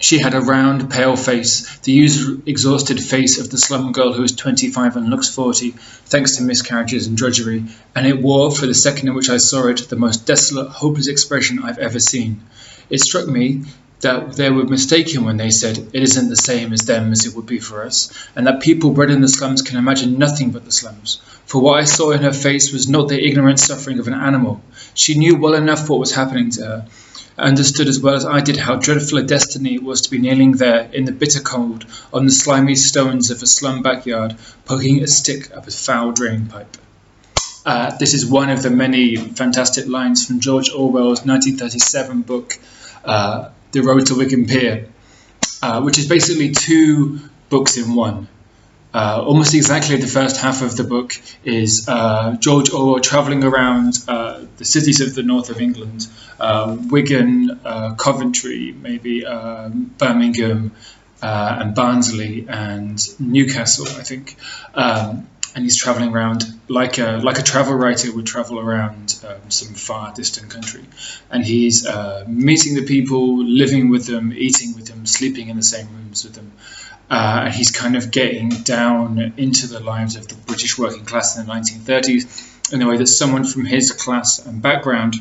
She had a round, pale face, the usual exhausted face of the slum girl who is 25 and looks 40, thanks to miscarriages and drudgery, and it wore, for the second in which I saw it, the most desolate, hopeless expression I've ever seen. It struck me that they were mistaken when they said it isn't the same as them as it would be for us, and that people bred in the slums can imagine nothing but the slums. For what I saw in her face was not the ignorant suffering of an animal. She knew well enough what was happening to her, understood as well as I did how dreadful a destiny it was to be kneeling there in the bitter cold on the slimy stones of a slum backyard, poking a stick up a foul drain pipe. This is one of the many fantastic lines from George Orwell's 1937 book, The Road to Wigan Pier, which is basically two books in one. Almost exactly the first half of the book is George Orwell travelling around the cities of the north of England, Wigan, Coventry, maybe Birmingham, and Barnsley and Newcastle, I think. And he's travelling around like a travel writer would travel around some far distant country. And he's meeting the people, living with them, eating with them, sleeping in the same rooms with them. And he's kind of getting down into the lives of the British working class in the 1930s in a way that someone from his class and background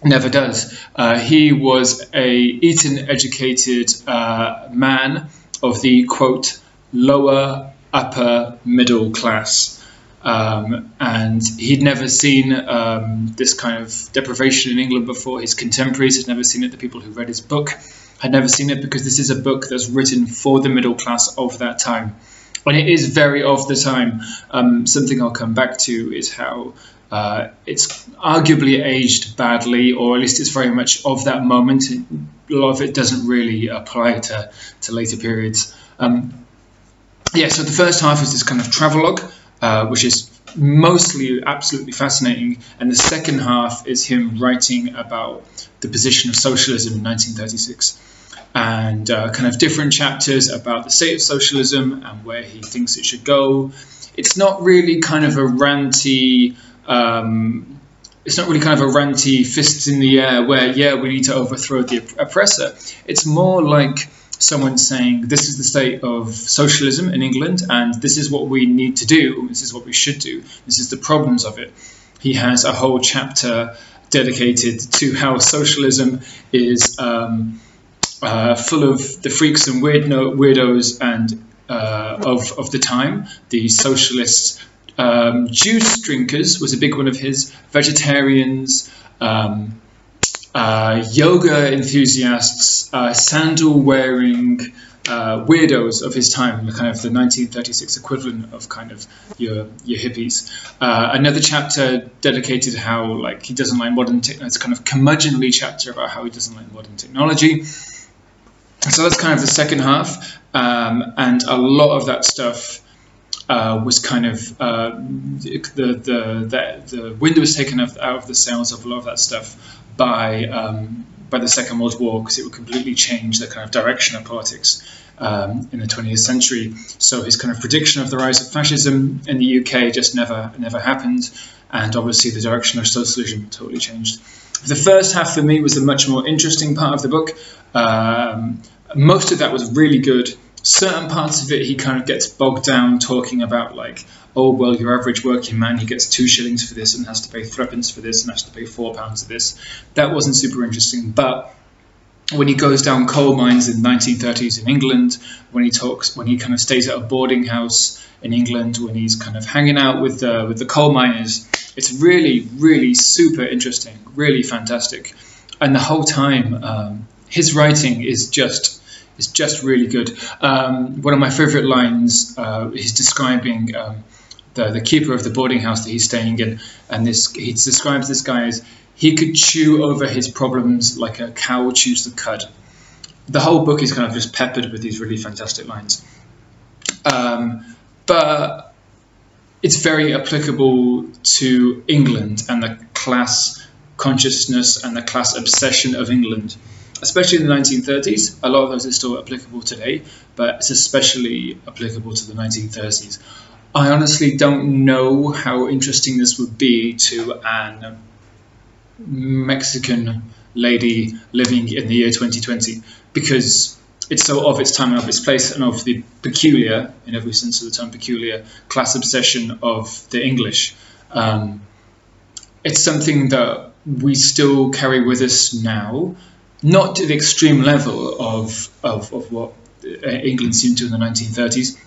never does. He was a Eton-educated man of the, quote, lower upper middle class. And he'd never seen this kind of deprivation in England before. His contemporaries had never seen it. The people who read his book had never seen it, because this is a book that's written for the middle class of that time. And it is very of the time. Something I'll come back to is how it's arguably aged badly, or at least it's very much of that moment. A lot of it doesn't really apply to later periods. So the first half is this kind of travelogue, which is mostly absolutely fascinating, and the second half is him writing about the position of socialism in 1936, and kind of different chapters about the state of socialism and where he thinks it should go. It's not really kind of a ranty fists in the air where, we need to overthrow the oppressor. It's more like someone saying, this is the state of socialism in England, and this is what we need to do, this is what we should do, this is the problems of it. He has a whole chapter dedicated to how socialism is full of the freaks and weirdos and of the time. The socialists, juice drinkers was a big one of his, vegetarians, yoga enthusiasts, sandal-wearing weirdos of his time, kind of the 1936 equivalent of kind of your hippies. Another chapter dedicated to how he doesn't like modern technology. It's a kind of curmudgeonly chapter about how he doesn't like modern technology. So that's kind of the second half, and a lot of that stuff was kind of the wind was taken out of the sails of a lot of that stuff by the Second World War, because it would completely change the kind of direction of politics in the 20th century. So his kind of prediction of the rise of fascism in the UK just never happened, and obviously the direction of socialism totally changed. The first half for me was the much more interesting part of the book. Most of that was really good. Certain parts of it he kind of gets bogged down talking about your average working man, he gets 2 shillings for this and has to pay 3pence for this and has to pay £4 for this. That wasn't super interesting. But when he goes down coal mines in the 1930s in England, when he kind of stays at a boarding house in England, when he's kind of hanging out with the coal miners, it's really, really super interesting, really fantastic. And the whole time, his writing is just really good. One of my favourite lines is describing the keeper of the boarding house that he's staying in, and he describes this guy as, he could chew over his problems like a cow chews the cud. The whole book is kind of just peppered with these really fantastic lines. But it's very applicable to England and the class consciousness and the class obsession of England, especially in the 1930s. A lot of those are still applicable today, but it's especially applicable to the 1930s. I honestly don't know how interesting this would be to an Mexican lady living in the year 2020, because it's so of its time and of its place, and of the peculiar, in every sense of the term peculiar, class obsession of the English. It's something that we still carry with us now, not to the extreme level of what England seemed to in the 1930s.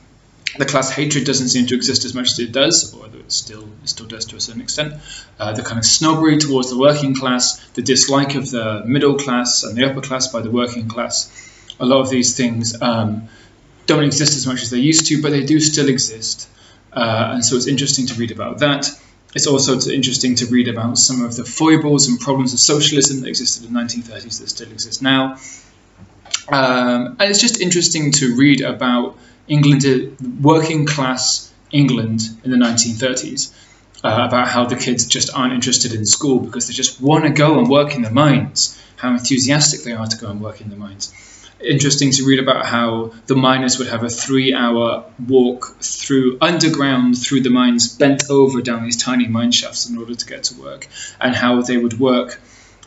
The class hatred doesn't seem to exist as much as it does, although it still does to a certain extent. The kind of snobbery towards the working class, the dislike of the middle class and the upper class by the working class, a lot of these things don't exist as much as they used to, but they do still exist. And so it's interesting to read about that. It's also interesting to read about some of the foibles and problems of socialism that existed in the 1930s that still exist now. And it's just interesting to read about England, working class England in the 1930s, about how the kids just aren't interested in school because they just want to go and work in the mines, how enthusiastic they are to go and work in the mines. Interesting to read about how the miners would have a 3-hour walk through underground through the mines, bent over down these tiny mine shafts in order to get to work, and how they would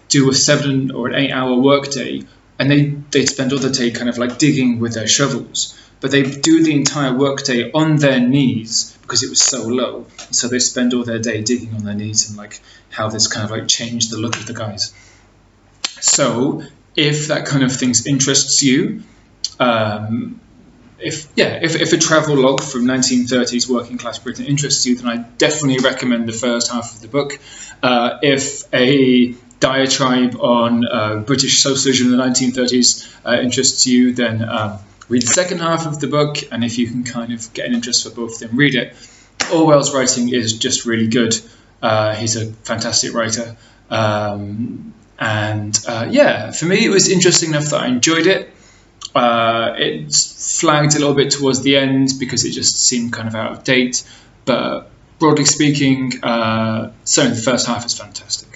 do a 7 or an 8-hour work day, and they'd spend all the day kind of like digging with their shovels. But they do the entire workday on their knees because it was so low. So they spend all their day digging on their knees, and like how this kind of like changed the look of the guys. So if that kind of thing interests you, if a travel log from 1930s working class Britain interests you, then I definitely recommend the first half of the book. If a diatribe on British socialism in the 1930s interests you, then read the second half of the book, and if you can kind of get an interest for both, then read it. Orwell's writing is just really good. He's a fantastic writer. For me, it was interesting enough that I enjoyed it. It flagged a little bit towards the end because it just seemed kind of out of date. But broadly speaking, certainly the first half is fantastic.